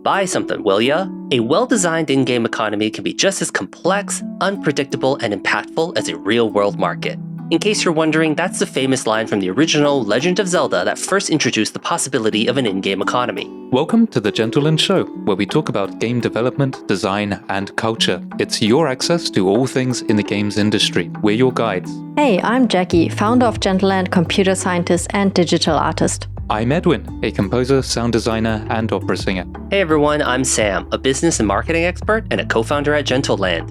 buy something, will ya? A well-designed in-game economy can be just as complex, unpredictable, and impactful as a real-world market. In case you're wondering, that's the famous line from the original Legend of Zelda that first introduced the possibility of an in-game economy. Welcome to the Gentleland show, where we talk about game development, design, and culture. It's your access to all things in the games industry. We're your guides. Hey, I'm Jackie, founder of Gentleland, computer scientist and digital artist. I'm Edwin, a composer, sound designer, and opera singer. Hey everyone, I'm Sam, a business and marketing expert and a co-founder at Gentleland.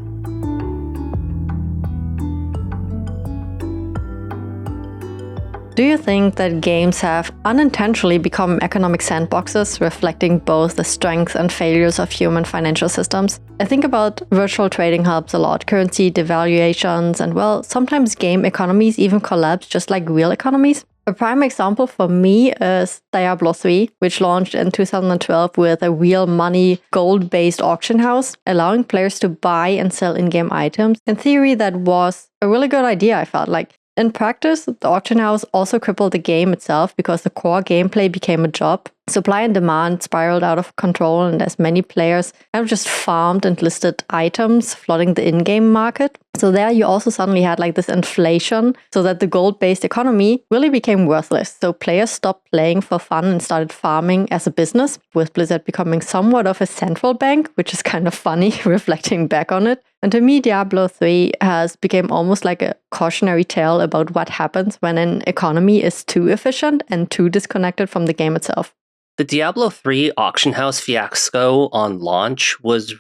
Do you think that games have unintentionally become economic sandboxes, reflecting both the strengths and failures of human financial systems? I think about virtual trading hubs a lot, currency devaluations, and well, sometimes game economies even collapse just like real economies. A prime example for me is Diablo 3, which launched in 2012 with a real money gold-based auction house, allowing players to buy and sell in-game items. In theory, that was a really good idea, I felt like. In practice, the auction house also crippled the game itself because the core gameplay became a job. Supply and demand spiraled out of control, and as many players kind of just farmed and listed items, flooding the in-game market. So there you also suddenly had like this inflation, so that the gold-based economy really became worthless. So players stopped playing for fun and started farming as a business, with Blizzard becoming somewhat of a central bank, which is kind of funny reflecting back on it. And to me, Diablo 3 has become almost like a cautionary tale about what happens when an economy is too efficient and too disconnected from the game itself. The Diablo 3 auction house fiasco on launch was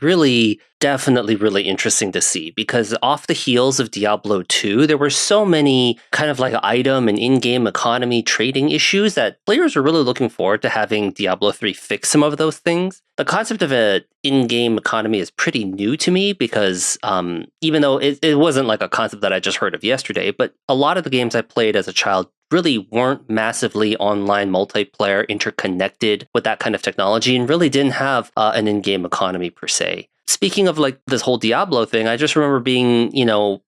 definitely really interesting to see, because off the heels of Diablo 2, there were so many kind of like item and in-game economy trading issues that players were really looking forward to having Diablo 3 fix some of those things. The concept of an in-game economy is pretty new to me because even though it wasn't like a concept that I just heard of yesterday, but a lot of the games I played as a child really weren't massively online multiplayer interconnected with that kind of technology and really didn't have an in-game economy per se. Speaking of like this whole Diablo thing, I just remember being,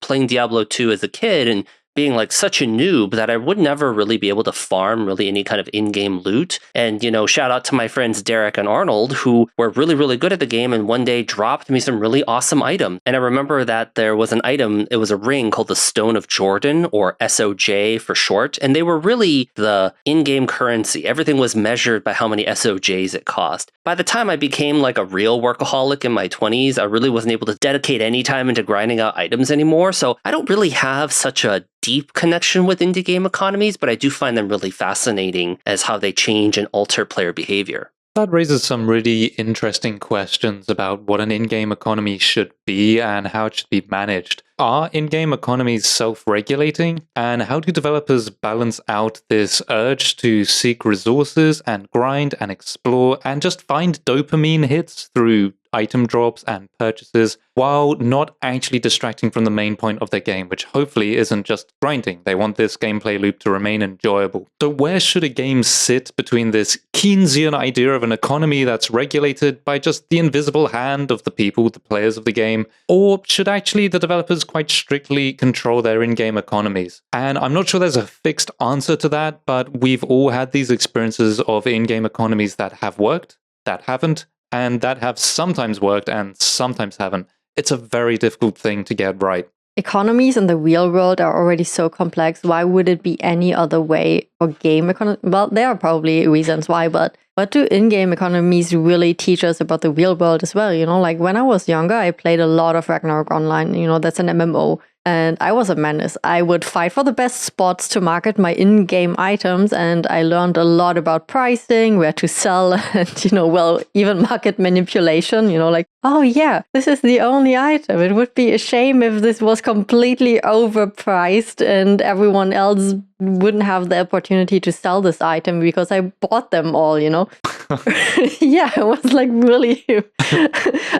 playing Diablo 2 as a kid and being like such a noob that I would never really be able to farm really any kind of in-game loot. And, shout out to my friends Derek and Arnold, who were really, really good at the game and one day dropped me some really awesome item. And I remember that there was an item, it was a ring called the Stone of Jordan, or SOJ for short. And they were really the in-game currency. Everything was measured by how many SOJs it cost. By the time I became like a real workaholic in my 20s, I really wasn't able to dedicate any time into grinding out items anymore. So I don't really have such a deep connection with indie game economies, but I do find them really fascinating as how they change and alter player behavior. That raises some really interesting questions about what an in-game economy should be and how it should be managed. Are in-game economies self-regulating? And how do developers balance out this urge to seek resources and grind and explore and just find dopamine hits through item drops and purchases while not actually distracting from the main point of their game, which hopefully isn't just grinding. They want this gameplay loop to remain enjoyable. So where should a game sit between this Keynesian idea of an economy that's regulated by just the invisible hand of the people, the players of the game, or should actually the developers quite strictly control their in-game economies? And I'm not sure there's a fixed answer to that, but we've all had these experiences of in-game economies that have worked, that haven't, and that have sometimes worked and sometimes haven't. It's a very difficult thing to get right. Economies in the real world are already so complex. Why would it be any other way for game economy? Well, there are probably reasons why, but what do in-game economies really teach us about the real world as well? Like when I was younger, I played a lot of Ragnarok Online. That's an MMO. And I was a menace. I would fight for the best spots to market my in-game items, and I learned a lot about pricing, where to sell, and, even market manipulation, like, oh yeah, this is the only item. It would be a shame if this was completely overpriced and everyone else wouldn't have the opportunity to sell this item because I bought them all, Yeah, it was like really...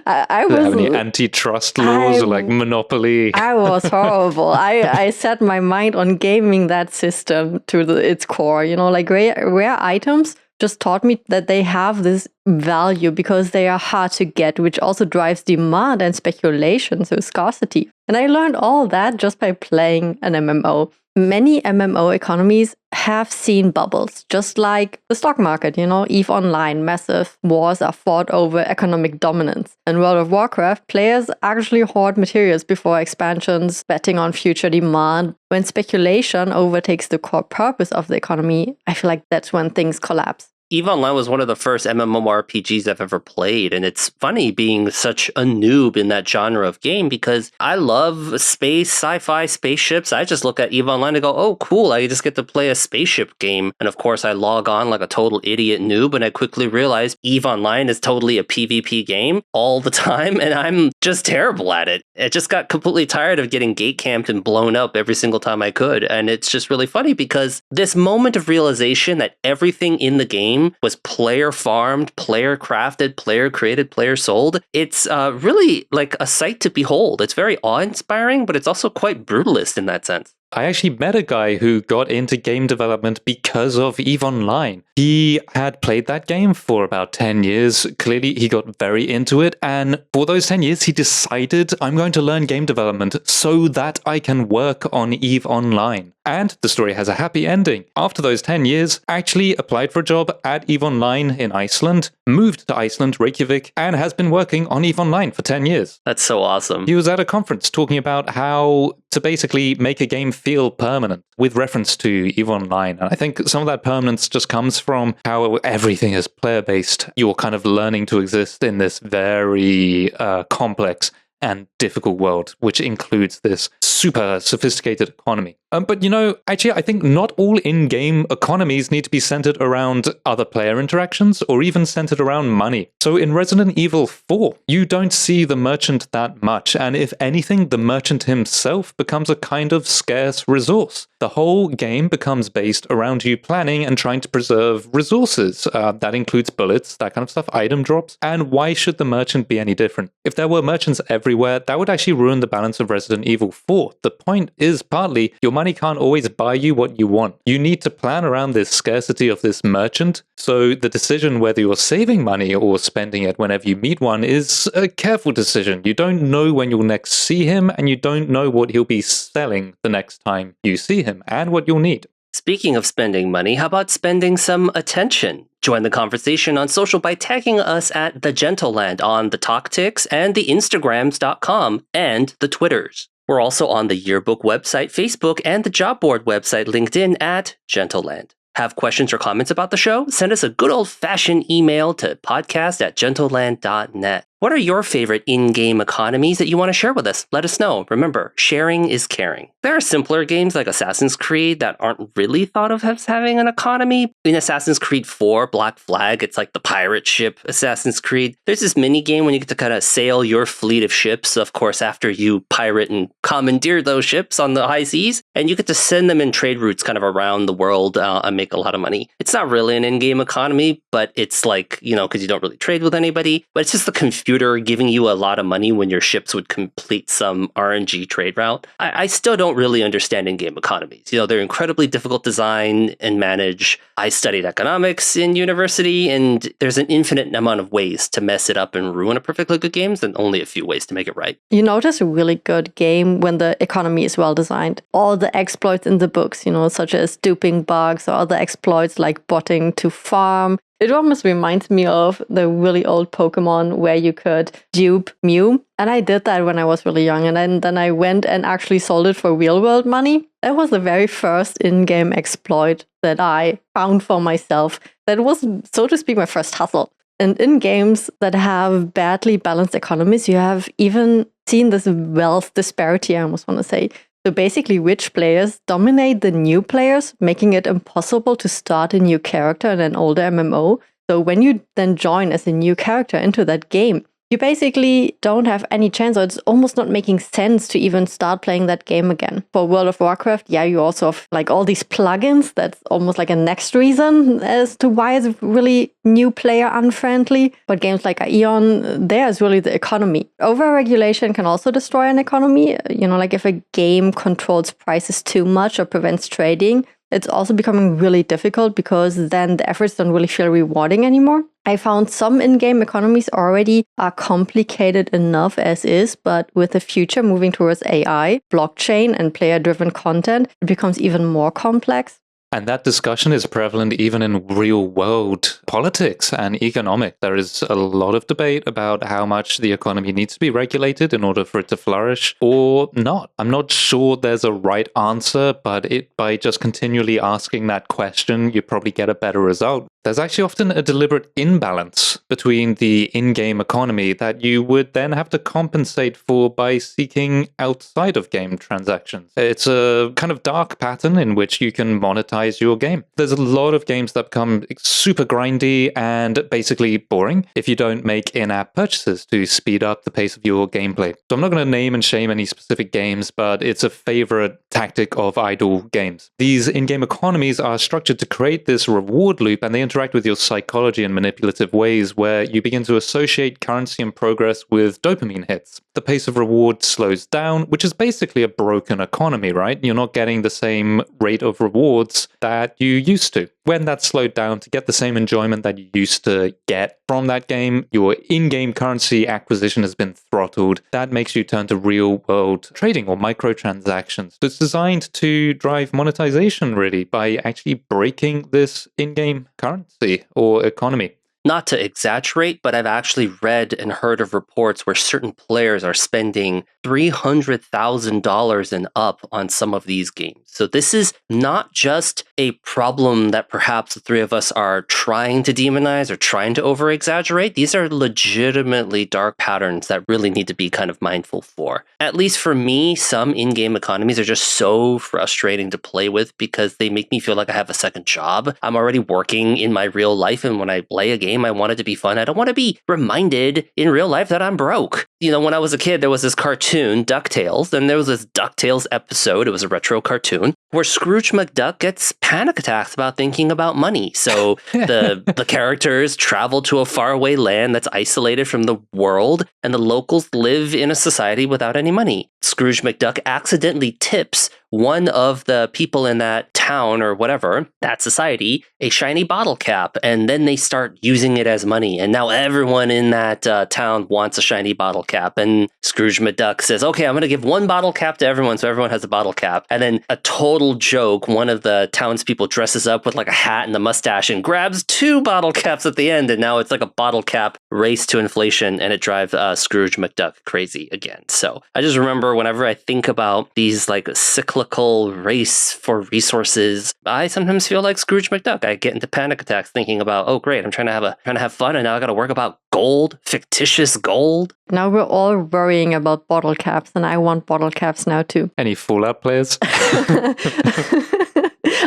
I was... Have any antitrust laws or like monopoly? I was horrible. I set my mind on gaming that system to its core, like rare items just taught me that they have this value because they are hard to get, which also drives demand and speculation, so scarcity. And I learned all that just by playing an MMO. Many MMO economies have seen bubbles, just like the stock market, EVE Online, massive wars are fought over economic dominance. In World of Warcraft, players actually hoard materials before expansions, betting on future demand. When speculation overtakes the core purpose of the economy, I feel like that's when things collapse. EVE Online was one of the first MMORPGs I've ever played, and it's funny being such a noob in that genre of game because I love space, sci-fi, spaceships. I just look at EVE Online and go, oh, cool, I just get to play a spaceship game. And of course, I log on like a total idiot noob, and I quickly realize EVE Online is totally a PvP game all the time, and I'm just terrible at it. I just got completely tired of getting gate camped and blown up every single time I could, and it's just really funny because this moment of realization that everything in the game was player farmed, player crafted, player created, player sold. It's really like a sight to behold. It's very awe-inspiring, but it's also quite brutalist in that sense. I actually met a guy who got into game development because of EVE Online. He had played that game for about 10 years. Clearly, he got very into it. And for those 10 years, he decided, I'm going to learn game development so that I can work on EVE Online. And the story has a happy ending. After those 10 years, actually applied for a job at EVE Online in Iceland, moved to Iceland, Reykjavik, and has been working on EVE Online for 10 years. That's so awesome. He was at a conference talking about how to basically make a game feel permanent with reference to EVE Online. And I think some of that permanence just comes from how everything is player-based. You're kind of learning to exist in this very complex and difficult world, which includes this super sophisticated economy. But actually, I think not all in-game economies need to be centered around other player interactions or even centered around money. So in Resident Evil 4, you don't see the merchant that much. And if anything, the merchant himself becomes a kind of scarce resource. The whole game becomes based around you planning and trying to preserve resources. That includes bullets, that kind of stuff, item drops. And why should the merchant be any different? If there were merchants everywhere, that would actually ruin the balance of Resident Evil 4. The point is partly your money can't always buy you what you want. You need to plan around this scarcity of this merchant. So the decision whether you're saving money or spending it whenever you meet one is a careful decision. You don't know when you'll next see him, and you don't know what he'll be selling the next time you see him and what you'll need. Speaking of spending money, how about spending some attention? Join the conversation on social by tagging us at the Gentleland on the TalkTicks and the Instagrams.com and the Twitters. We're also on the Yearbook website, Facebook, and the Job Board website, LinkedIn at Gentleland. Have questions or comments about the show? Send us a good old-fashioned email to podcast@gentleland.net. What are your favorite in-game economies that you want to share with us? Let us know. Remember, sharing is caring. There are simpler games like Assassin's Creed that aren't really thought of as having an economy. In Assassin's Creed 4, Black Flag, it's like the pirate ship Assassin's Creed. There's this mini game when you get to kind of sail your fleet of ships, of course, after you pirate and commandeer those ships on the high seas, and you get to send them in trade routes kind of around the world and make a lot of money. It's not really an in-game economy, but it's like, because you don't really trade with anybody, but it's just the computer giving you a lot of money when your ships would complete some RNG trade route. I still don't really understand in-game economies. They're incredibly difficult to design and manage. I studied economics in university, and there's an infinite amount of ways to mess it up and ruin a perfectly good game, and only a few ways to make it right. You notice a really good game when the economy is well designed. All the exploits in the books, such as duping bugs or other exploits like botting to farm. It almost reminds me of the really old Pokemon where you could dupe Mew. And I did that when I was really young. And then I went and actually sold it for real world money. That was the very first in-game exploit that I found for myself. That was, so to speak, my first hustle. And in games that have badly balanced economies, you have even seen this wealth disparity, I almost want to say. So basically, rich players dominate the new players, making it impossible to start a new character in an older MMO. So when you then join as a new character into that game, you basically don't have any chance, or it's almost not making sense to even start playing that game again. For World of Warcraft, you also have like all these plugins. That's almost like a next reason as to why it's really new player unfriendly. But games like Aeon, there's really the economy. Overregulation can also destroy an economy. Like if a game controls prices too much or prevents trading, it's also becoming really difficult because then the efforts don't really feel rewarding anymore. I found some in-game economies already are complicated enough as is, but with the future moving towards AI, blockchain, and player-driven content, it becomes even more complex. And that discussion is prevalent even in real-world politics and economics. There is a lot of debate about how much the economy needs to be regulated in order for it to flourish or not. I'm not sure there's a right answer, but by just continually asking that question, you probably get a better result. There's actually often a deliberate imbalance between the in-game economy that you would then have to compensate for by seeking outside of game transactions. It's a kind of dark pattern in which you can monetize your game. There's a lot of games that become super grindy and basically boring if you don't make in-app purchases to speed up the pace of your gameplay. So I'm not going to name and shame any specific games, but it's a favorite tactic of idle games. These in-game economies are structured to create this reward loop, and they interact with your psychology in manipulative ways where you begin to associate currency and progress with dopamine hits. The pace of reward slows down, which is basically a broken economy, right? You're not getting the same rate of rewards that you used to. When that's slowed down to get the same enjoyment that you used to get from that game, your in-game currency acquisition has been throttled. That makes you turn to real-world trading or microtransactions. It's designed to drive monetization, really, by actually breaking this in-game currency or economy. Not to exaggerate, but I've actually read and heard of reports where certain players are spending $300,000 and up on some of these games. So this is not just a problem that perhaps the three of us are trying to demonize or trying to over-exaggerate. These are legitimately dark patterns that really need to be kind of mindful for. At least for me, some in-game economies are just so frustrating to play with because they make me feel like I have a second job. I'm already working in my real life, and when I play a game, I want it to be fun. I don't want to be reminded in real life that I'm broke. You know, when I was a kid, there was this cartoon, DuckTales, and there was this DuckTales episode, it was a retro cartoon, where Scrooge McDuck gets panic attacks about thinking about money. So the characters travel to a faraway land that's isolated from the world, and the locals live in a society without any money. Scrooge McDuck accidentally tips one of the people in that town or whatever, that society, a shiny bottle cap, and then they start using it as money. And now everyone in that town wants a shiny bottle cap. And Scrooge McDuck says, okay, I'm going to give one bottle cap to everyone so everyone has a bottle cap. And then a total joke, one of the townspeople dresses up with like a hat and a mustache and grabs two bottle caps at the end. And now it's like a bottle cap race to inflation, and it drives Scrooge McDuck crazy again. So I just remember whenever I think about these like cyclical race for resources, I sometimes feel like Scrooge McDuck. I get into panic attacks thinking about, oh great, I'm trying to have fun, and now I got to work about gold, fictitious gold. Now we're all worrying about bottle caps, and I want bottle caps now too. Any Fallout players?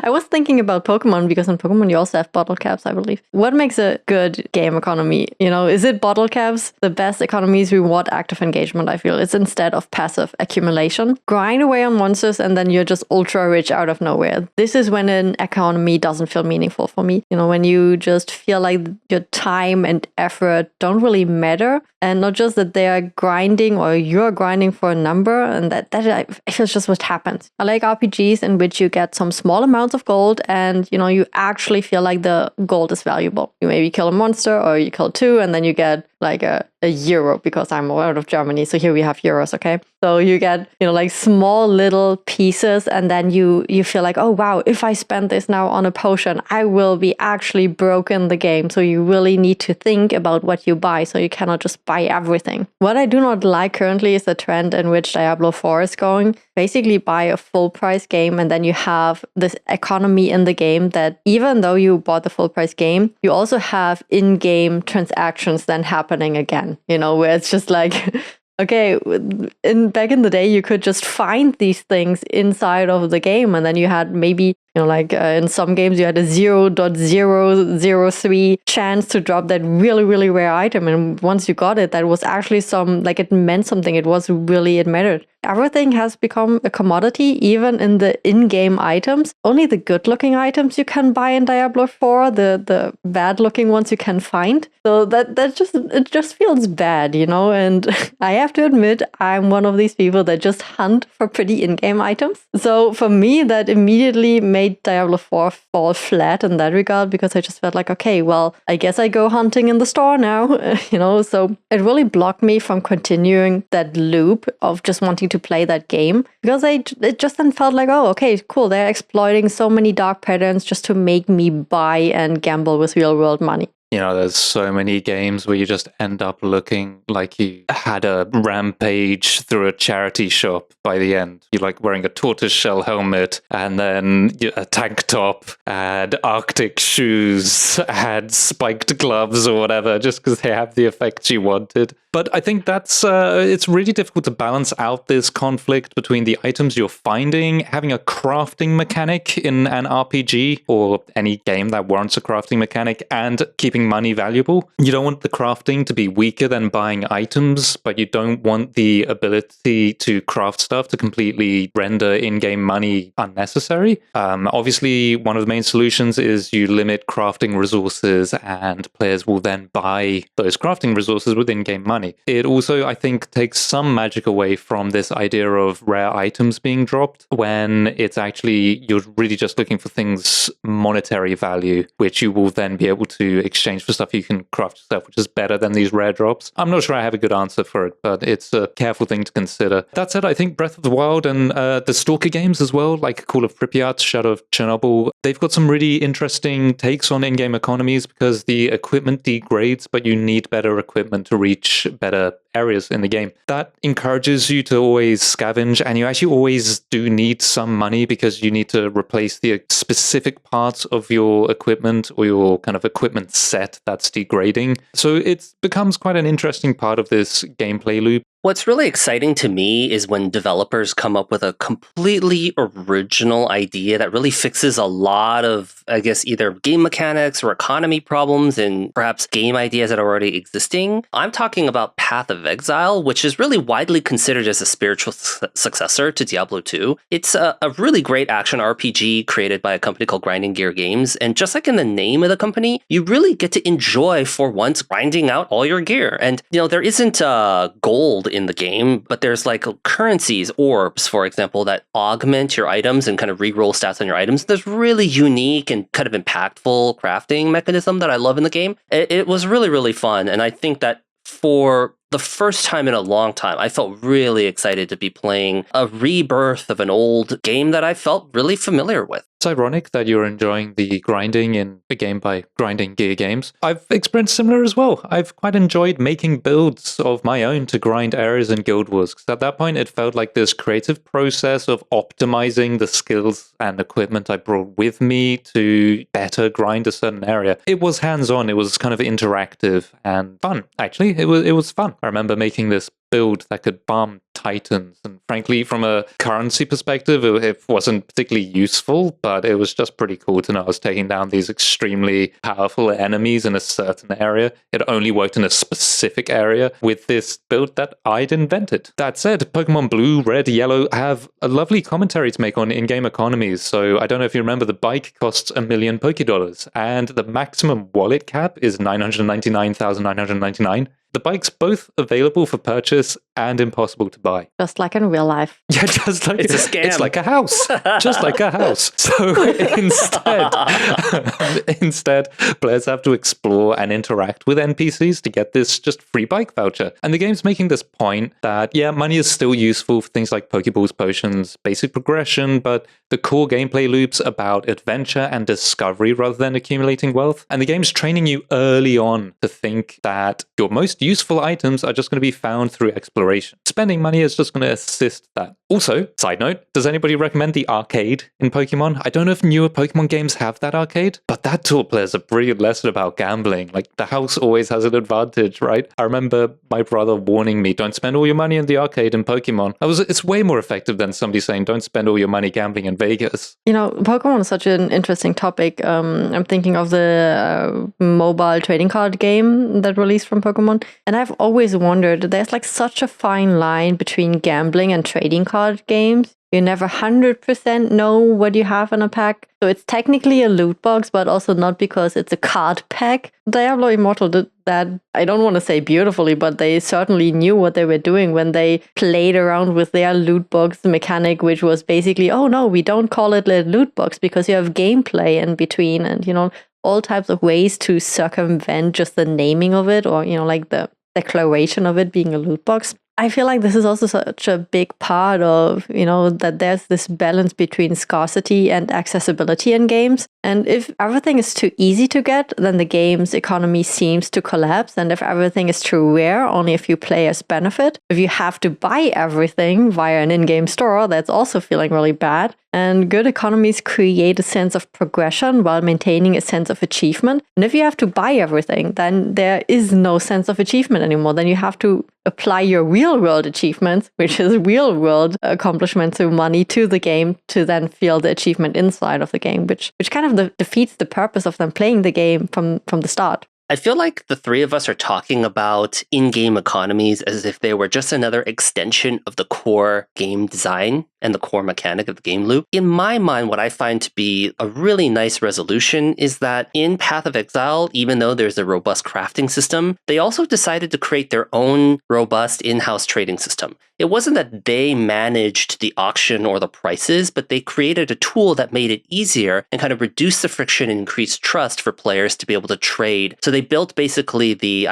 I was thinking about Pokemon, because in Pokemon you also have bottle caps, I believe. What makes a good game economy? You know, is it bottle caps? The best economies reward active engagement, I feel. It's instead of passive accumulation. Grind away on monsters and then you're just ultra rich out of nowhere. This is when an economy doesn't feel meaningful for me. You know, when you just feel like your time and effort don't really matter, and not just that they are grinding or you're grinding for a number, and that I feel just what happens. I like RPGs in which you get some small amounts of gold and, you know, you actually feel like the gold is valuable. You maybe kill a monster or you kill two and then you get like a euro, because I'm out of Germany. So here we have euros, okay? So you get, you know, like small little pieces, and then you feel like, oh wow, if I spend this now on a potion, I will be actually broken the game. So you really need to think about what you buy. So you cannot just buy everything. What I do not like currently is the trend in which Diablo 4 is going. Basically buy a full price game and then you have this economy in the game that even though you bought the full price game, you also have in-game transactions then happening again, you know, where it's just like, okay, back in the day, you could just find these things inside of the game, and then you had maybe, you know, like in some games, you had a 0.003 chance to drop that really, really rare item. And once you got it, that was actually it meant something. It mattered. Everything has become a commodity, even in the in-game items. Only the good-looking items you can buy in Diablo 4, the bad-looking ones you can find. So it just feels bad, you know? And I have to admit, I'm one of these people that just hunt for pretty in-game items. So for me, that immediately made Diablo 4 fall flat in that regard, because I just felt like, okay, well, I guess I go hunting in the store now, so it really blocked me from continuing that loop of just wanting to play that game, because it just then felt like, oh, okay, cool, they're exploiting so many dark patterns just to make me buy and gamble with real world money. There's so many games where you just end up looking like you had a rampage through a charity shop by the end. You're like wearing a tortoiseshell helmet and then a tank top and Arctic shoes and spiked gloves or whatever, just because they have the effects you wanted. But I think that's it's really difficult to balance out this conflict between the items you're finding, having a crafting mechanic in an RPG or any game that warrants a crafting mechanic, and keeping money valuable. You don't want the crafting to be weaker than buying items, but you don't want the ability to craft stuff to completely render in-game money unnecessary. Obviously, one of the main solutions is you limit crafting resources, and players will then buy those crafting resources with in-game money. It also, I think, takes some magic away from this idea of rare items being dropped, when it's actually, you're really just looking for things monetary value, which you will then be able to exchange for stuff you can craft yourself, which is better than these rare drops. I'm not sure I have a good answer for it, but it's a careful thing to consider. That said, I think Breath of the Wild and the Stalker games as well, like Call of Pripyat, Shadow of Chernobyl, they've got some really interesting takes on in-game economies, because the equipment degrades, but you need better equipment to reach better areas in the game. That encourages you to always scavenge, and you actually always do need some money because you need to replace the specific parts of your equipment or your kind of equipment set that's degrading. So it becomes quite an interesting part of this gameplay loop. What's really exciting to me is when developers come up with a completely original idea that really fixes a lot of, I guess, either game mechanics or economy problems and perhaps game ideas that are already existing. I'm talking about Path of Exile, which is really widely considered as a spiritual successor to Diablo 2. It's a really great action RPG created by a company called Grinding Gear Games. And just like in the name of the company, you really get to enjoy for once grinding out all your gear. And, there isn't gold in the game, but there's like currencies, orbs, for example, that augment your items and kind of reroll stats on your items. There's really unique and kind of impactful crafting mechanism that I love in the game. It was really, really fun. And I think that for the first time in a long time, I felt really excited to be playing a rebirth of an old game that I felt really familiar with. It's ironic that you're enjoying the grinding in a game by Grinding Gear Games. I've experienced similar as well. I've quite enjoyed making builds of my own to grind areas in Guild Wars, because at that point it felt like this creative process of optimizing the skills and equipment I brought with me to better grind a certain area. It was hands-on, it was kind of interactive and fun. Actually, it was fun. I remember making this build that could farm titans, and frankly, from a currency perspective, it wasn't particularly useful, but it was just pretty cool to know I was taking down these extremely powerful enemies in a certain area. It only worked in a specific area with this build that I'd invented. That said, Pokemon Blue, Red, Yellow have a lovely commentary to make on in-game economies. So I don't know if you remember, the bike costs $1 million Pokédollars, and the maximum wallet cap is 999,999. The bike's both available for purchase and impossible to buy. Just like in real life. Yeah, just like it's a scam. It's like a house. Just like a house. So instead, players have to explore and interact with NPCs to get this just free bike voucher. And the game's making this point that, yeah, money is still useful for things like Pokeballs, potions, basic progression, but the core gameplay loop's about adventure and discovery rather than accumulating wealth. And the game's training you early on to think that your most useful items are just going to be found through exploration. Spending money is just going to assist that. Also, side note, does anybody recommend the arcade in Pokemon? I don't know if newer Pokemon games have that arcade, but that taught players a brilliant lesson about gambling. Like, the house always has an advantage, right? I remember my brother warning me, don't spend all your money in the arcade in Pokemon. It's way more effective than somebody saying, don't spend all your money gambling in Vegas. Pokemon is such an interesting topic. I'm thinking of the mobile trading card game that released from Pokemon. And I've always wondered, there's like such a fine line between gambling and trading card games. You never 100% know what you have in a pack. So it's technically a loot box, but also not because it's a card pack. Diablo Immortal did that, I don't want to say beautifully, but they certainly knew what they were doing when they played around with their loot box mechanic, which was basically, oh no, we don't call it a loot box because you have gameplay in between and, all types of ways to circumvent just the naming of it or, like the declaration of it being a loot box. I feel like this is also such a big part of, that there's this balance between scarcity and accessibility in games. And if everything is too easy to get, then the game's economy seems to collapse. And if everything is too rare, only a few players benefit. If you have to buy everything via an in-game store, that's also feeling really bad. And good economies create a sense of progression while maintaining a sense of achievement. And if you have to buy everything, then there is no sense of achievement anymore. Then you have to apply your real-world achievements, which is real-world accomplishments through money, to the game to then feel the achievement inside of the game, which kind of defeats the purpose of them playing the game from the start. I feel like the three of us are talking about in-game economies as if they were just another extension of the core game design and the core mechanic of the game loop. In my mind, what I find to be a really nice resolution is that in Path of Exile, even though there's a robust crafting system, they also decided to create their own robust in-house trading system. It wasn't that they managed the auction or the prices, but they created a tool that made it easier and kind of reduced the friction and increased trust for players to be able to trade. So they built basically the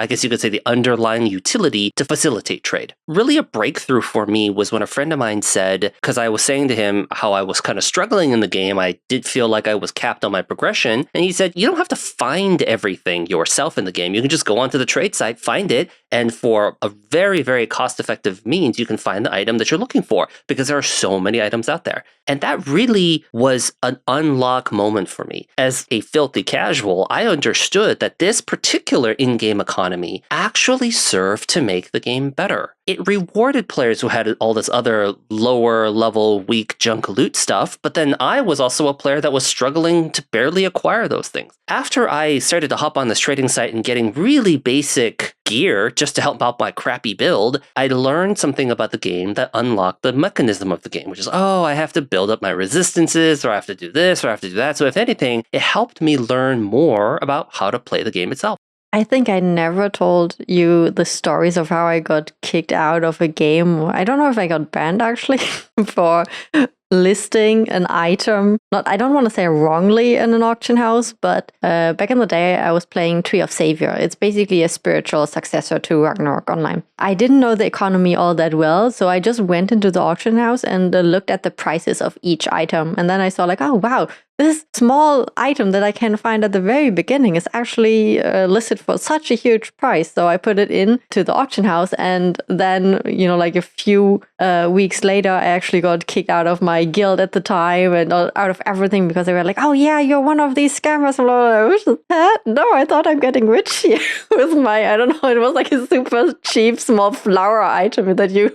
underlying utility to facilitate trade. Really a breakthrough for me was when a friend of mine said, because I was saying to him how I was kind of struggling in the game, I did feel like I was capped on my progression, and he said, you don't have to find everything yourself in the game. You can just go onto the trade site, find it, and for a very, very cost-effective means, you can find the item that you're looking for, because there are so many items out there. And that really was an unlock moment for me. As a filthy casual, I understood that this particular in-game economy actually served to make the game better. It rewarded players who had all this other lower level, weak junk loot stuff, but then I was also a player that was struggling to barely acquire those things. After I started to hop on this trading site and getting really basic gear just to help out my crappy build, I learned something about the game that unlocked the mechanism of the game, which is, I have to build up my resistances, or I have to do this, or I have to do that. So if anything, it helped me learn more about how to play the game itself. I think I never told you the stories of how I got kicked out of a game. I don't know if I got banned actually for listing an item, I don't want to say wrongly, in an auction house, but back in the day I was playing Tree of Savior. It's basically a spiritual successor to Ragnarok Online. I didn't know the economy all that well, so I just went into the auction house and looked at the prices of each item. And then I saw like, oh wow, this small item that I can find at the very beginning is actually listed for such a huge price. So I put it into the auction house, and then, like a few weeks later, I actually got kicked out of my guild at the time and out of everything, because they were like, oh yeah, you're one of these scammers. No, I thought I'm getting rich here with my, I don't know, it was like a super cheap small flower item that you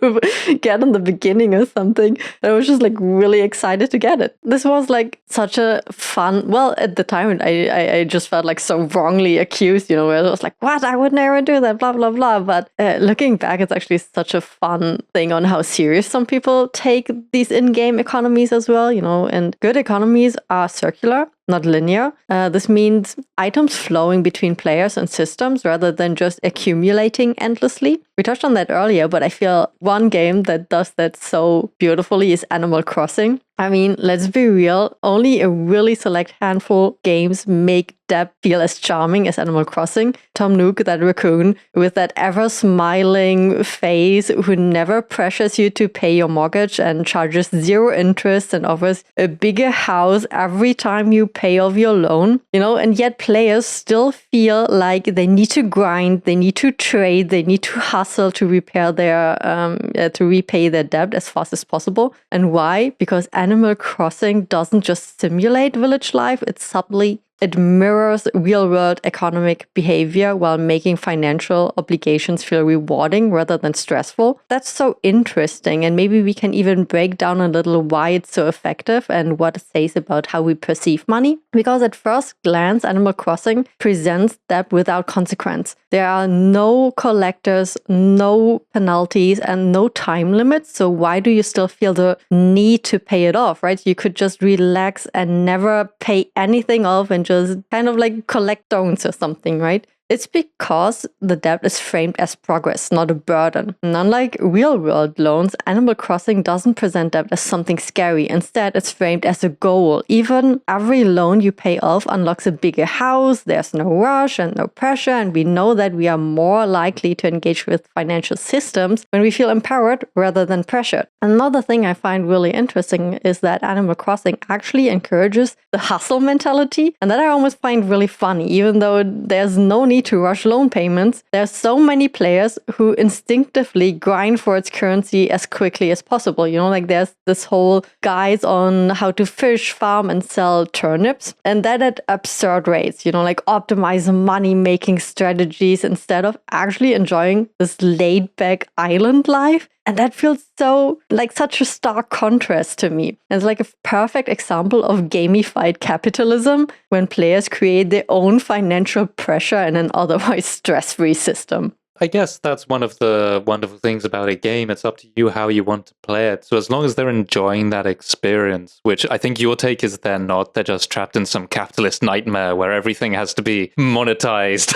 get in the beginning or something. And I was just like really excited to get it. This was like such a fun, well, at the time I just felt like so wrongly accused, where I was like, what, I would never do that, blah blah blah. But looking back, it's actually such a fun thing on how serious some people take these in-game economies as well, and good economies are circular, not linear. This means items flowing between players and systems rather than just accumulating endlessly. We touched on that earlier, but I feel one game that does that so beautifully is Animal Crossing. I mean, let's be real, only a really select handful games make depth feel as charming as Animal Crossing. Tom Nook, that raccoon, with that ever-smiling face, who never pressures you to pay your mortgage and charges zero interest and offers a bigger house every time you pay off your loan, and yet players still feel like they need to grind, they need to trade, they need to hustle to repay their debt as fast as possible. And why? Because Animal Crossing doesn't just simulate village life, it subtly it mirrors real-world economic behavior while making financial obligations feel rewarding rather than stressful. That's so interesting, and maybe we can even break down a little why it's so effective and what it says about how we perceive money. Because at first glance, Animal Crossing presents debt without consequence. There are no collectors, no penalties, and no time limits. So why do you still feel the need to pay it off, right? You could just relax and never pay anything off and just kind of like collect stones or something, right? It's because the debt is framed as progress, not a burden. And unlike real-world loans, Animal Crossing doesn't present debt as something scary. Instead, it's framed as a goal. Even every loan you pay off unlocks a bigger house, there's no rush and no pressure, and we know that we are more likely to engage with financial systems when we feel empowered rather than pressured. Another thing I find really interesting is that Animal Crossing actually encourages the hustle mentality, and that I almost find really funny, even though there's no need to rush loan payments. There are so many players who instinctively grind for its currency as quickly as possible. You know, like there's this whole guides on how to fish, farm, and sell turnips, and that at absurd rates, you know, like optimize money-making strategies instead of actually enjoying this laid-back island life. And that feels so like such a stark contrast to me. It's like a perfect example of gamified capitalism when players create their own financial pressure in an otherwise stress-free system. I guess that's one of the wonderful things about a game. It's up to you how you want to play it. So as long as they're enjoying that experience, which I think your take is they're not, they're just trapped in some capitalist nightmare where everything has to be monetized,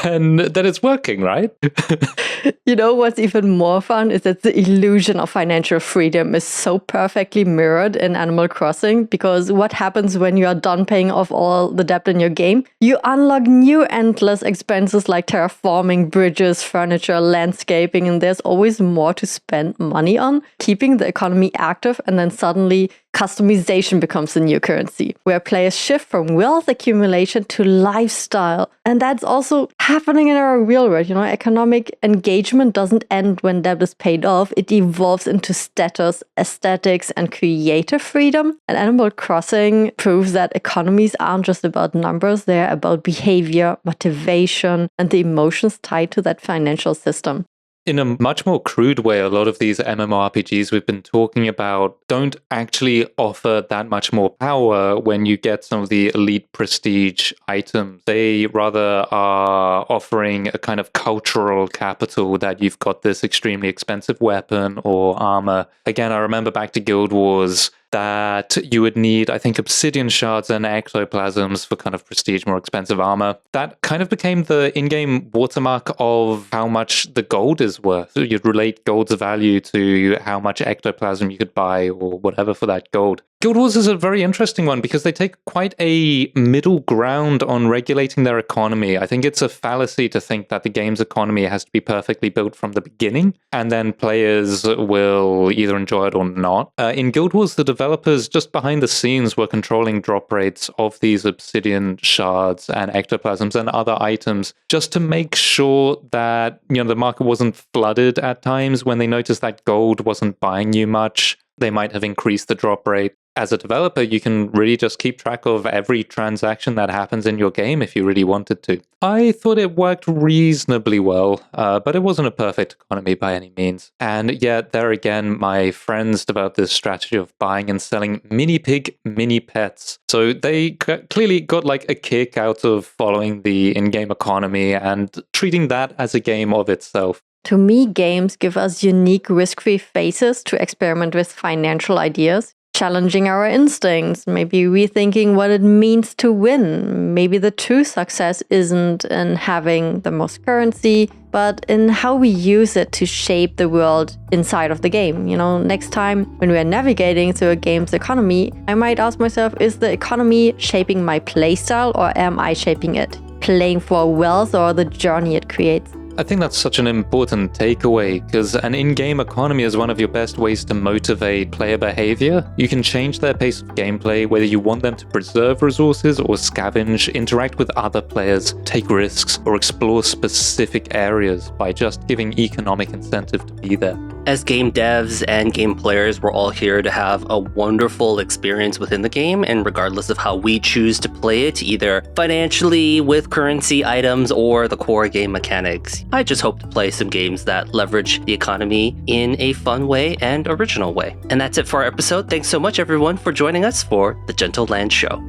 then it's working, right? You know what's even more fun is that the illusion of financial freedom is so perfectly mirrored in Animal Crossing, because what happens when you are done paying off all the debt in your game? You unlock new endless expenses like terraforming, bridges, furniture, landscaping, and there's always more to spend money on, keeping the economy active, and then suddenly customization becomes the new currency, where players shift from wealth accumulation to lifestyle. And that's also happening in our real world. You know, economic engagement doesn't end when debt is paid off. It evolves into status, aesthetics, and creative freedom. And Animal Crossing proves that economies aren't just about numbers, they're about behavior, motivation, and the emotions tied to that financial system. In a much more crude way, a lot of these MMORPGs we've been talking about don't actually offer that much more power when you get some of the elite prestige items. They rather are offering a kind of cultural capital that you've got this extremely expensive weapon or armor. Again, I remember back to Guild Wars that you would need, I think, obsidian shards and ectoplasms for kind of prestige, more expensive armor. That kind of became the in-game watermark of how much the gold is worth. You'd relate gold's value to how much ectoplasm you could buy or whatever for that gold. Guild Wars is a very interesting one because they take quite a middle ground on regulating their economy. I think it's a fallacy to think that the game's economy has to be perfectly built from the beginning, and then players will either enjoy it or not. In Guild Wars, the developers just behind the scenes were controlling drop rates of these obsidian shards and ectoplasms and other items just to make sure that, you know, the market wasn't flooded at times. When they noticed that gold wasn't buying you much, they might have increased the drop rate. As a developer, you can really just keep track of every transaction that happens in your game if you really wanted to. I thought it worked reasonably well, but it wasn't a perfect economy by any means. And yet, there again, my friends developed this strategy of buying and selling mini pig, mini pets. So they clearly got like a kick out of following the in-game economy and treating that as a game of itself. To me, games give us unique risk-free phases to experiment with financial ideas, challenging our instincts, maybe rethinking what it means to win. Maybe the true success isn't in having the most currency, but in how we use it to shape the world inside of the game. You know, next time when we are navigating through a game's economy, I might ask myself, is the economy shaping my playstyle or am I shaping it? Playing for wealth or the journey it creates? I think that's such an important takeaway, because an in-game economy is one of your best ways to motivate player behavior. You can change their pace of gameplay, whether you want them to preserve resources or scavenge, interact with other players, take risks, or explore specific areas by just giving economic incentive to be there. As game devs and game players, we're all here to have a wonderful experience within the game, and regardless of how we choose to play it, either financially with currency items or the core game mechanics, I just hope to play some games that leverage the economy in a fun way and original way. And that's it for our episode. Thanks so much, everyone, for joining us for the Gentleland Show.